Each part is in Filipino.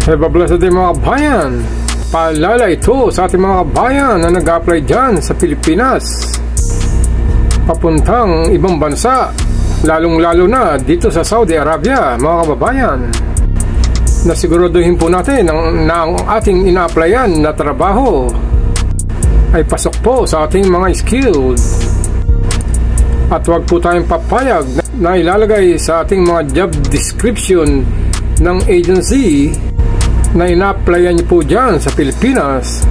Babala sa ating mga kabayan, paalala ito sa ating mga kabayan na nag-apply dyan sa Pilipinas papuntang ibang bansa, lalong-lalo na dito sa Saudi Arabia, mga kababayan, na siguraduhin po natin na ang ating ina-applyan na trabaho ay pasok po sa ating mga skilled, at huwag po tayong papayag na ilalagay sa ating mga job description ng agency na ina-applyan niyo po dyan sa Pilipinas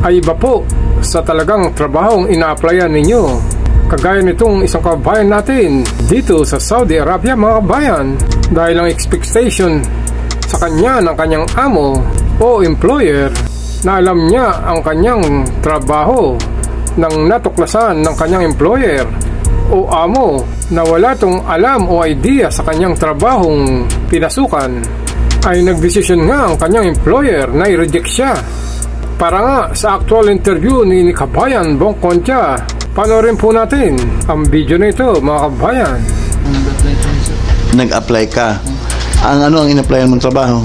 ay iba po sa talagang trabahong ina-applyan ninyo, kagaya nitong isang kabayan natin dito sa Saudi Arabia, mga kabayan, dahil ang expectation sa kanya ng kanyang amo o employer na alam niya ang kanyang trabaho ng natuklasan ng kanyang employer o amo na wala tong alam o idea sa kanyang trabahong pinasukan, ay nagdesisyon nga ang kanyang employer na i-reject siya. Para nga sa actual interview ni Kabayan Bong Concha, panoorin po natin ang video na ito, mga kabayan. Nag-apply ka. Ano ang in-applyan mong trabaho?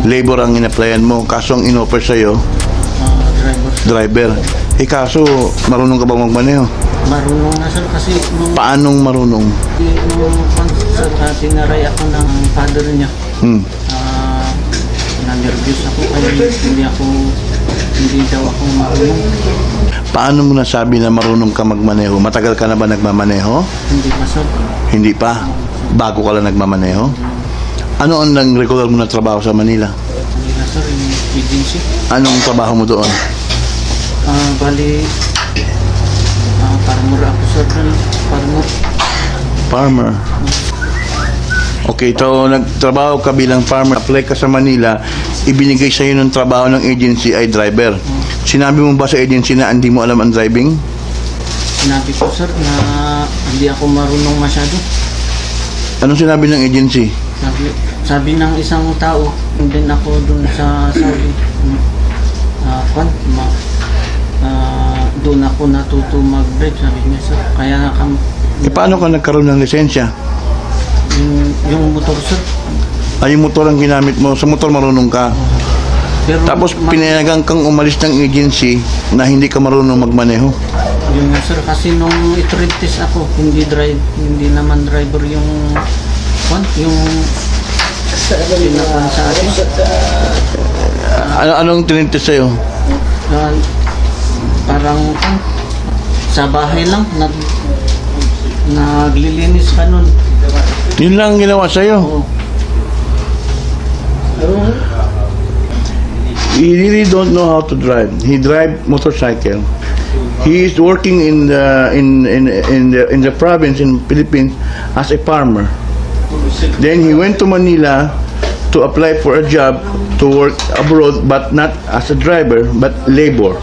Labor ang in-applyan mo. Kaso ang in-offer sa'yo? Driver. Kaso marunong ka bang magmaneho? Marunong na sir kasi Paanong marunong? Nung tinaray ako ng father niya. Na-nervous ako kaya hindi daw ako marunong. Paano mo nasabi na marunong ka magmaneho? Matagal ka na ba nagmamaneho? Hindi pa sir. Hindi pa? Bago ka lang nagmamaneho? Ano ang regular mo na trabaho sa Manila? Manila sir, yung agency. Anong trabaho mo doon? Bali, farmer ako sir. Farmer. Okay, so nagtrabaho ka bilang farmer, apply ka sa Manila, ibinigay sa iyo ng trabaho ng agency ay driver. Sinabi mo ba sa agency na hindi mo alam ang driving? Sinabi ko sir na hindi ako marunong masyado. Anong sinabi ng agency? Sabi ng isang tao, din ako dun sa Saudi. Doon ako natuto mag-drive, sabi niya sir. Kaya paano ka nagkaroon ng lisensya? Yung motor sir. Yung motor ang ginamit mo. Sa motor marunong ka. Pero tapos pinayagan kang umalis ng agency na hindi ka marunong magmaneho. Yun nga sir, kasi nung i-trade test ako, hindi naman driver yung pinakuan sa akin. Anong tinitest sa'yo? Parang sa bahay lang naglilinis ka nun. Yun lang ginawa sa'yo? Oo. He really don't know how to drive. He drive motorcycle. He is working in the province in Philippines as a farmer. Then he went to Manila to apply for a job to work abroad, but not as a driver, but labor.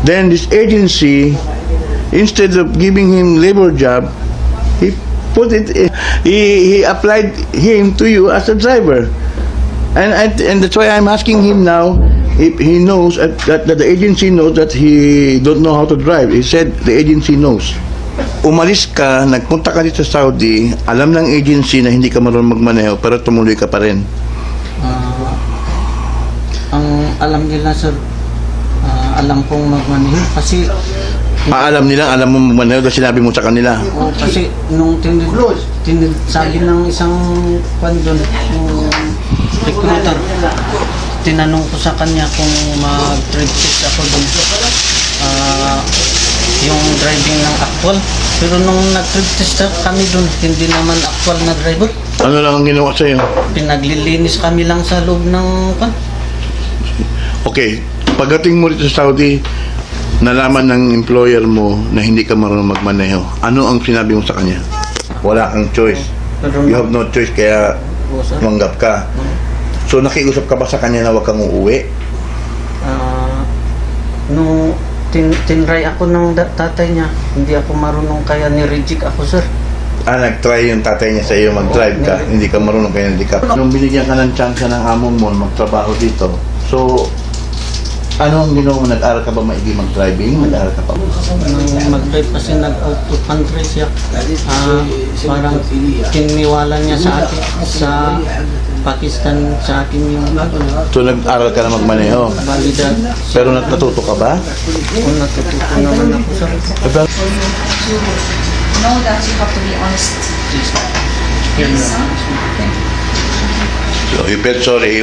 Then this agency, instead of giving him labor job, he applied him to you as a driver. And that's why I'm asking him now if he knows that the agency knows that he don't know how to drive. He said the agency knows. Umalis ka, nagpunta ka dito sa Saudi, alam ng agency na hindi ka marunong magmaneho, pero tumuloy ka pa rin. Ang alam nila sir, alam kong magmaneho kasi alam mo magmaneho dahil sinabi mo sa kanila. Kasi nung sabi ng isang doon, recruiter, tinanong ko sa kanya kung mag-trade test ako doon, yung driving ng actual. Pero nung nag-trade test kami doon, hindi naman actual na driver. Ano lang ang ginawa sa'yo? Pinaglilinis kami lang sa loob ng Okay, pagdating mo dito sa Saudi, nalaman ng employer mo na hindi ka marunong magmaneho. Ano ang sinabi mo sa kanya? Wala kang choice. You have no choice, kaya tumanggap ka. So nakiusap ka ba sa kanya na huwag kang uuwi? Nung tinry ako ng tatay niya, hindi ako marunong kaya ni-reject ako sir. Nag-try yung tatay niya sa iyo mag-drive ka, hindi ka marunong kaya hindi ka. Nung binigyan ka ng chance ng amo mo magtrabaho dito, so Ano ang ginawa mo? Nag-aral ka ba maigi mag-driving? Nag-aral ka pa? Nung mag-drive kasi nag-out to country siya. Parang tiniwala niya sa akin, sa Pakistan, sa akin yung So nag-aral ka na magmaneho? validad. Pero natuto ka ba? Kung natututo naman ako sa Know that you have to be honest. Yes, huh? So he felt sorry.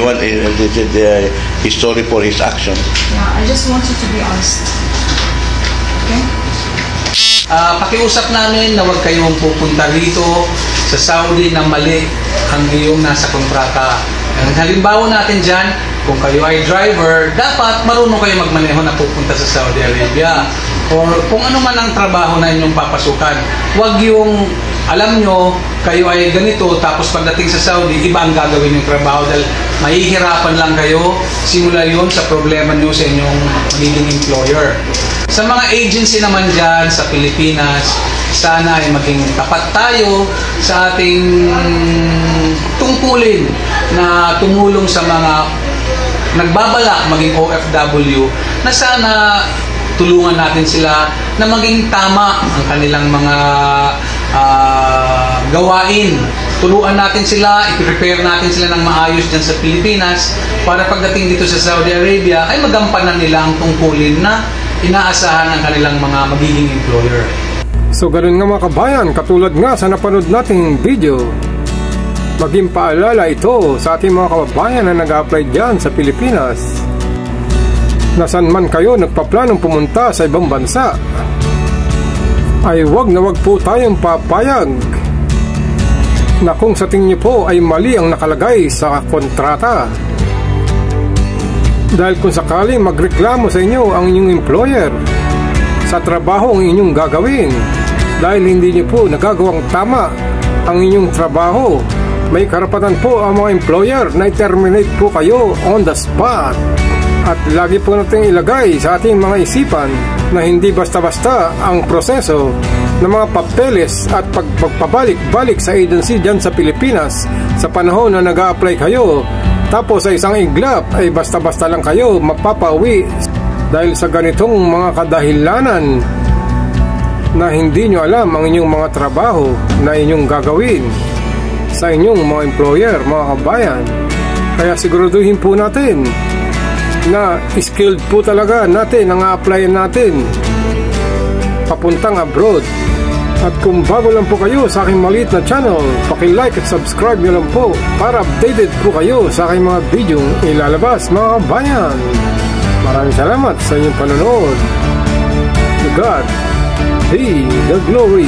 He's sorry for his action. Yeah, I just want you to be honest. Okay? Pakiusap namin na huwag kayong pupunta rito sa Saudi na mali ang iyong nasa kontrata. Ang halimbawa natin dyan, kung kayo ay driver, dapat marunong kayo magmaneho na pupunta sa Saudi Arabia. Or kung ano man ang trabaho na inyong papasukan. Huwag yung alam nyo, kayo ay ganito, tapos pagdating sa Saudi, iba ang gagawin yung trabaho dahil mahihirapan lang kayo. Simula yun sa problema nyo sa inyong magiging employer. Sa mga agency naman dyan sa Pilipinas, sana ay maging tapat tayo sa ating tungkulin na tumulong sa mga nagbabalak maging OFW na sana tulungan natin sila na maging tama ang kanilang mga gawain. Turuan natin sila, i-prepare natin sila ng maayos dyan sa Pilipinas para pagdating dito sa Saudi Arabia ay magampanan nila ang tungkulin na inaasahan ng kanilang mga magiging employer. So ganun nga mga kabayan, katulad nga sa napanood nating video, maging paalala ito sa ating mga kababayan na nag-apply dyan sa Pilipinas. Nasaan man kayo nagpaplanong pumunta sa ibang bansa, ay wag na wag po tayong papayag na kung sa tingin niyo po ay mali ang nakalagay sa kontrata. Dahil kung sakaling magreklamo sa inyo ang inyong employer sa trabaho ang inyong gagawin, dahil hindi niyo po nagagawang tama ang inyong trabaho, may karapatan po ang mga employer na i-terminate po kayo on the spot. At lagi po natin ilagay sa ating mga isipan na hindi basta-basta ang proseso ng mga papeles at pagpabalik-balik sa agency dyan sa Pilipinas sa panahon na nag-a-apply kayo. Tapos sa isang iglap ay basta-basta lang kayo mapapauwi dahil sa ganitong mga kadahilanan na hindi nyo alam ang inyong mga trabaho na inyong gagawin sa inyong mga employer, mga kabayan. Kaya siguraduhin po natin na skilled po talaga natin ang a-applyan natin papuntang abroad. At kung bago lang po kayo sa aking maliit na channel, paki-like at subscribe nyo lang po para updated po kayo sa aking mga video ilalabas, mga kabayan. Maraming salamat sa inyong panonood. To God be the glory.